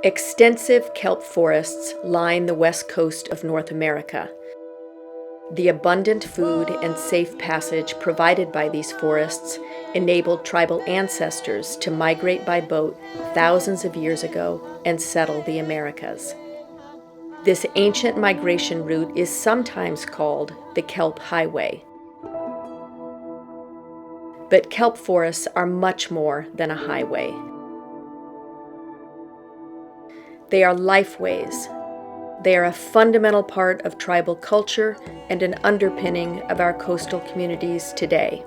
Extensive kelp forests line the west coast of North America. The abundant food and safe passage provided by these forests enabled tribal ancestors to migrate by boat thousands of years ago and settle the Americas. This ancient migration route is sometimes called the Kelp Highway. But kelp forests are much more than a highway. They are lifeways. They are a fundamental part of tribal culture and an underpinning of our coastal communities today.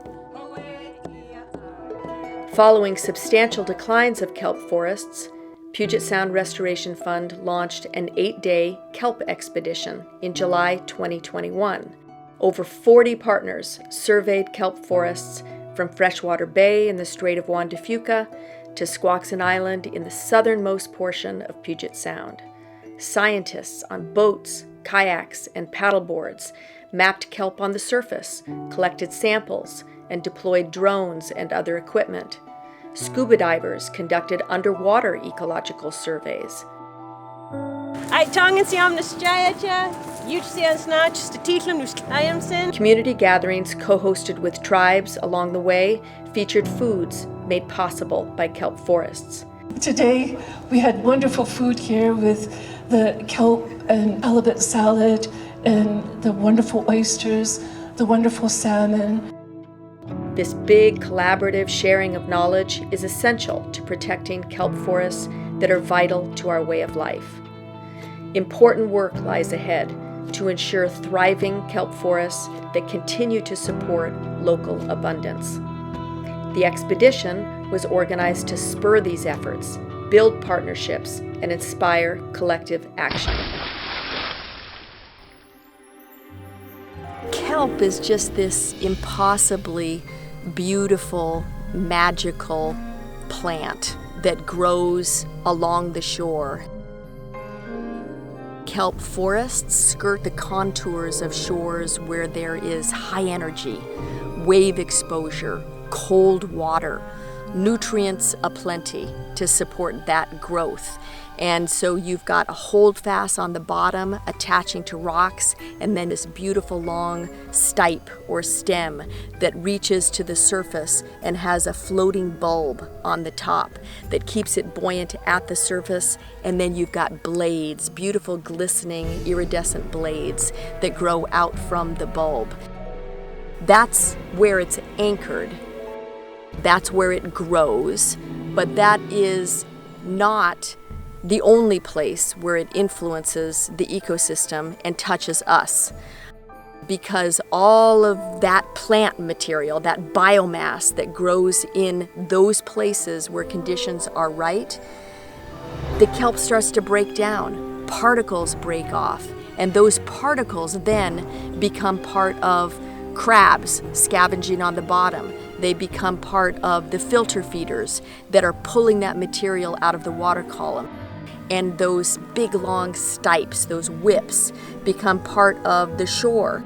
Following substantial declines of kelp forests, Puget Sound Restoration Fund launched an 8-day Kelp Expedition in July 2021. Over 40 partners surveyed kelp forests from Freshwater Bay in the Strait of Juan de Fuca to Squaxin Island in the southernmost portion of Puget Sound. Scientists on boats, kayaks, and paddleboards mapped kelp on the surface, collected samples, and deployed drones and other equipment. Scuba divers conducted underwater ecological surveys. Community gatherings co-hosted with tribes along the way featured foods made possible by kelp forests. Today we had wonderful food here with the kelp and halibut salad and the wonderful oysters, the wonderful salmon. This big collaborative sharing of knowledge is essential to protecting kelp forests that are vital to our way of life. Important work lies ahead to ensure thriving kelp forests that continue to support local abundance. The expedition was organized to spur these efforts, build partnerships, and inspire collective action. Kelp is just this impossibly beautiful, magical plant that grows along the shore. Kelp forests skirt the contours of shores where there is high energy, wave exposure, cold water, nutrients aplenty to support that growth. And so you've got a holdfast on the bottom attaching to rocks, and then this beautiful long stipe or stem that reaches to the surface and has a floating bulb on the top that keeps it buoyant at the surface. And then you've got blades, beautiful glistening iridescent blades that grow out from the bulb. That's where it's anchored. That's where it grows, but that is not the only place where it influences the ecosystem and touches us. Because all of that plant material, that biomass that grows in those places where conditions are right, the kelp starts to break down, particles break off, and those particles then become part of crabs scavenging on the bottom. They become part of the filter feeders that are pulling that material out of the water column. And those big long stipes, those whips, become part of the shore.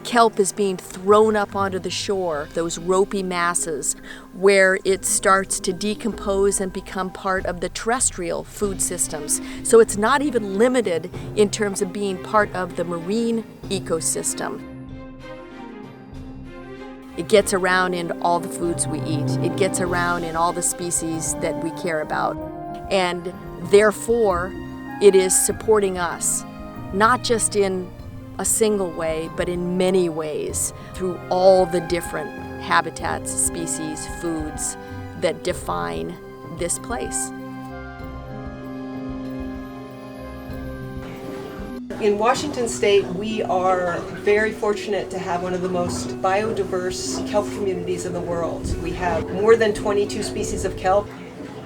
Kelp is being thrown up onto the shore, those ropey masses, where it starts to decompose and become part of the terrestrial food systems. So it's not even limited in terms of being part of the marine ecosystem. It gets around in all the foods we eat. It gets around in all the species that we care about. And therefore, it is supporting us, not just in a single way, but in many ways, through all the different habitats, species, foods that define this place. In Washington State, we are very fortunate to have one of the most biodiverse kelp communities in the world. We have more than 22 species of kelp.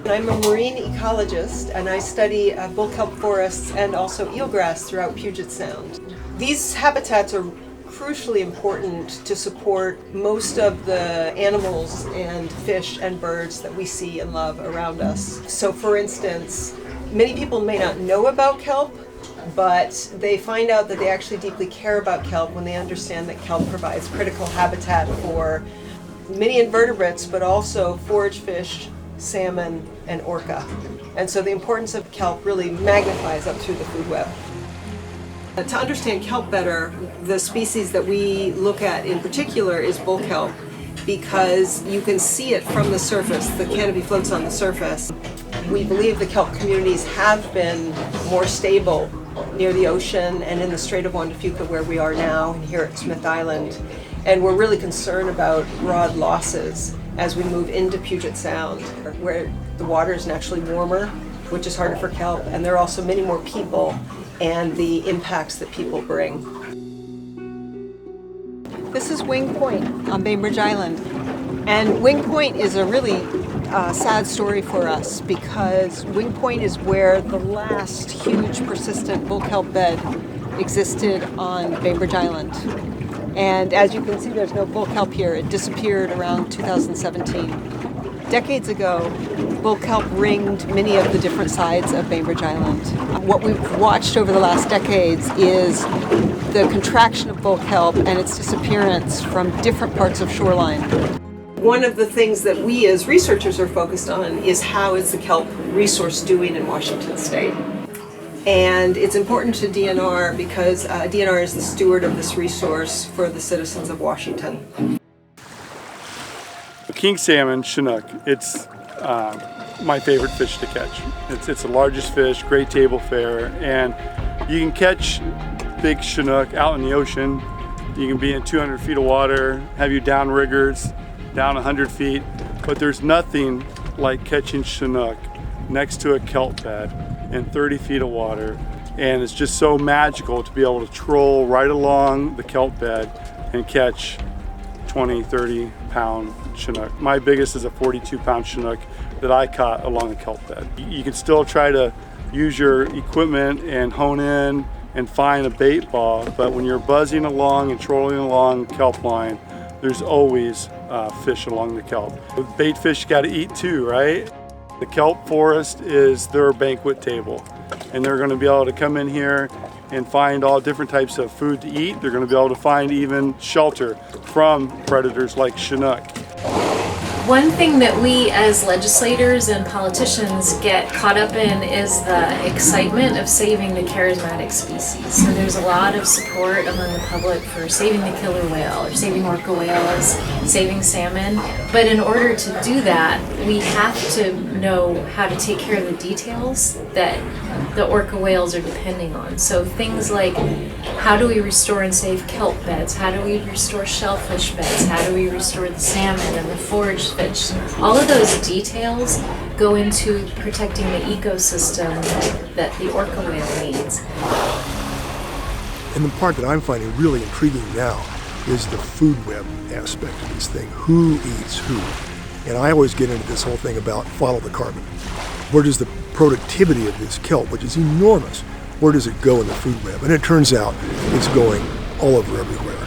I'm a marine ecologist, and I study bull kelp forests and also eelgrass throughout Puget Sound. These habitats are crucially important to support most of the animals and fish and birds that we see and love around us. So for instance, many people may not know about kelp, but they find out that they actually deeply care about kelp when they understand that kelp provides critical habitat for many invertebrates, but also forage fish, salmon, and orca. And so the importance of kelp really magnifies up through the food web. To understand kelp better, the species that we look at in particular is bull kelp, because you can see it from the surface. The canopy floats on the surface. We believe the kelp communities have been more stable near the ocean and in the Strait of Juan de Fuca, where we are now, and here at Smith Island. And we're really concerned about broad losses as we move into Puget Sound, where the water is naturally warmer, which is harder for kelp, and there are also many more people and the impacts that people bring. This is Wing Point on Bainbridge Island. And Wing Point is a really sad story for us, because Wing Point is where the last huge persistent bull kelp bed existed on Bainbridge Island. And as you can see, there's no bull kelp here. It disappeared around 2017. Decades ago, bull kelp ringed many of the different sides of Bainbridge Island. What we've watched over the last decades is the contraction of bull kelp and its disappearance from different parts of shoreline. One of the things that we as researchers are focused on is how is the kelp resource doing in Washington State. And it's important to DNR because DNR is the steward of this resource for the citizens of Washington. King salmon, Chinook, it's my favorite fish to catch. It's the largest fish, great table fare, and you can catch big Chinook out in the ocean. You can be in 200 feet of water, have you down riggers, down 100 feet, but there's nothing like catching Chinook next to a kelp bed in 30 feet of water, and it's just so magical to be able to troll right along the kelp bed and catch 20, 30 pound Chinook. My biggest is a 42 pound Chinook that I caught along the kelp bed. You can still try to use your equipment and hone in and find a bait ball, but when you're buzzing along and trolling along kelp line, there's always fish along the kelp. With bait fish, you gotta eat too, right? The kelp forest is their banquet table, and they're gonna be able to come in here and find all different types of food to eat. They're going to be able to find even shelter from predators like Chinook. One thing that we as legislators and politicians get caught up in is the excitement of saving the charismatic species. So there's a lot of support among the public for saving the killer whale or saving orca whales, saving salmon. But in order to do that, we have to know how to take care of the details that the orca whales are depending on. So things like, how do we restore and save kelp beds? How do we restore shellfish beds? How do we restore the salmon and the forage fish? All of those details go into protecting the ecosystem that the orca whale needs. And the part that I'm finding really intriguing now is the food web aspect of this thing. Who eats who? And I always get into this whole thing about follow the carbon. Where does the productivity of this kelp, which is enormous, where does it go in the food web? And it turns out it's going all over everywhere,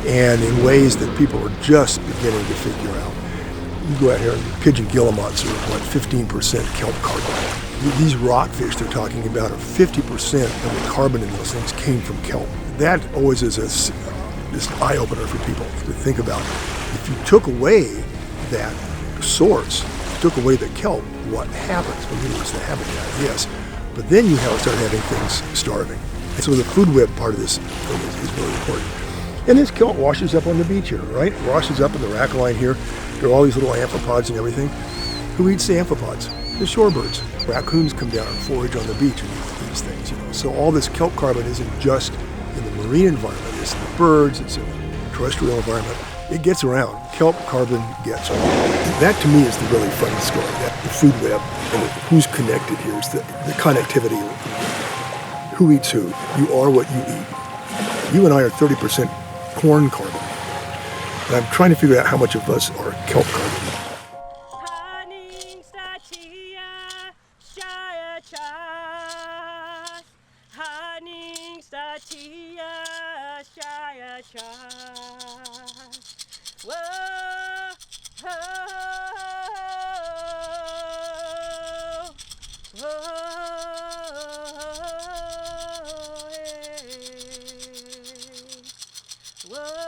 and in ways that people are just beginning to figure out. You go out here and pigeon guillemots are 15% kelp carbon. These rockfish they're talking about are 50% of the carbon in those things came from kelp. That always is this eye-opener for people to think about. If you took away that source, took away the kelp, what happens? Well, you lose the habitat, yes. But then you start having things starving. And so the food web part of this thing is really important. And this kelp washes up on the beach here, right? It washes up in the rack-line here. There are all these little amphipods and everything. Who eats the amphipods? The shorebirds. Raccoons come down and forage on the beach and eat these things, you know. So all this kelp carbon isn't just in the marine environment. It's in the birds, it's in the terrestrial environment. It gets around. Kelp carbon gets around. That to me is the really funny story. That the food web and who's connected here is the connectivity. Who eats who? You are what you eat. You and I are 30% corn carbon. And I'm trying to figure out how much of us are kelp carbon. Whoa.